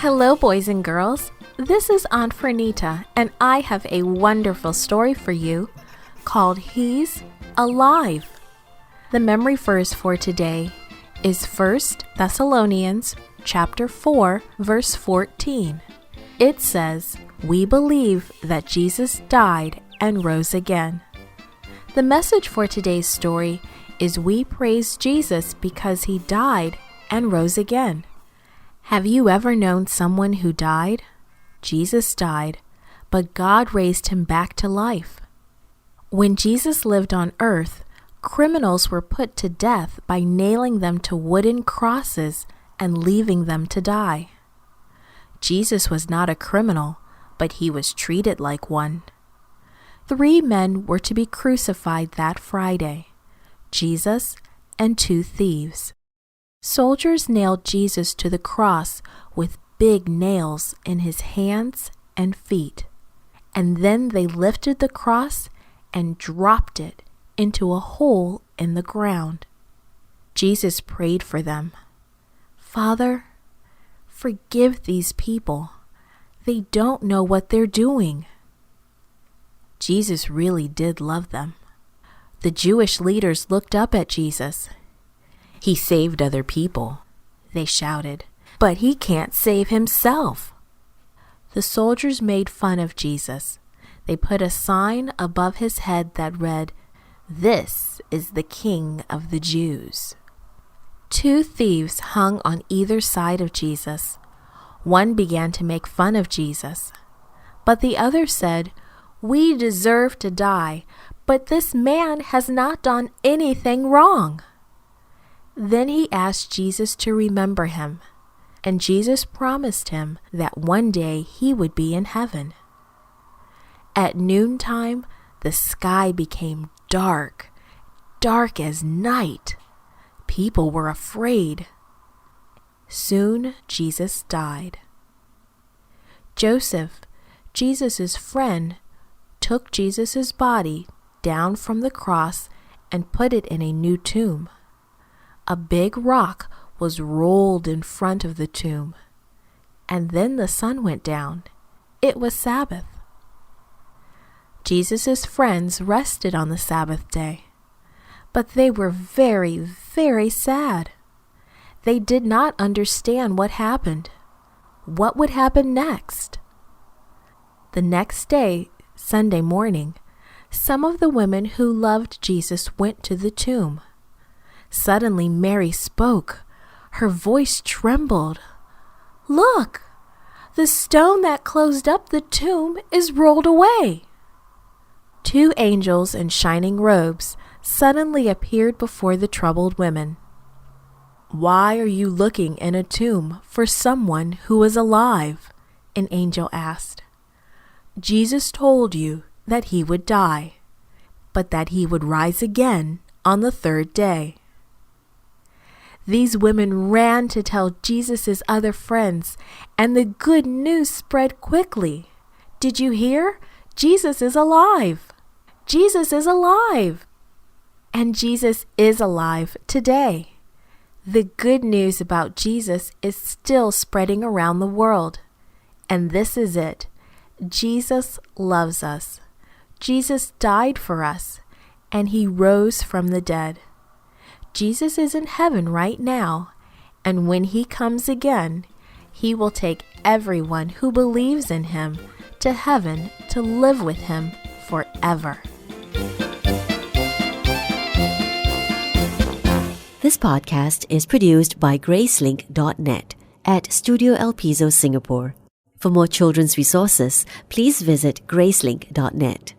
Hello, boys and girls. This is Aunt Fernita, and I have a wonderful story for you called He's Alive. The memory verse for today is 1 Thessalonians chapter 4, verse 14. It says, "We believe that Jesus died and rose again." The message for today's story is we praise Jesus because he died and rose again. Have you ever known someone who died? Jesus died, but God raised him back to life. When Jesus lived on earth, criminals were put to death by nailing them to wooden crosses and leaving them to die. Jesus was not a criminal, but he was treated like one. 3 men were to be crucified that Friday: Jesus and 2 thieves. Soldiers nailed Jesus to the cross with big nails in his hands and feet, and then they lifted the cross and dropped it into a hole in the ground. Jesus prayed for them. "Father, forgive these people. They don't know what they're doing." Jesus really did love them. The Jewish leaders looked up at Jesus. "He saved other people," they shouted, "but he can't save himself." The soldiers made fun of Jesus. They put a sign above his head that read, "This is the King of the Jews." 2 thieves hung on either side of Jesus. One began to make fun of Jesus, but the other said, "We deserve to die, but this man has not done anything wrong." Then he asked Jesus to remember him, and Jesus promised him that one day he would be in heaven. At noontime, the sky became dark, dark as night. People were afraid. Soon Jesus died. Joseph, Jesus' friend, took Jesus' body down from the cross and put it in a new tomb. A big rock was rolled in front of the tomb, and then the sun went down. It was Sabbath. Jesus' friends rested on the Sabbath day, but they were very, very sad. They did not understand what happened. What would happen next? The next day, Sunday morning, some of the women who loved Jesus went to the tomb. Suddenly Mary spoke. Her voice trembled. "Look! The stone that closed up the tomb is rolled away." 2 angels in shining robes suddenly appeared before the troubled women. "Why are you looking in a tomb for someone who is alive?" an angel asked. "Jesus told you that he would die, but that he would rise again on the 3rd day." These women ran to tell Jesus' other friends, and the good news spread quickly. "Did you hear? Jesus is alive! Jesus is alive!" And Jesus is alive today. The good news about Jesus is still spreading around the world. And this is it. Jesus loves us. Jesus died for us, and he rose from the dead. Jesus is in heaven right now, and when he comes again, he will take everyone who believes in him to heaven to live with him forever. This podcast is produced by Gracelink.net at Studio El Piso, Singapore. For more children's resources, please visit Gracelink.net.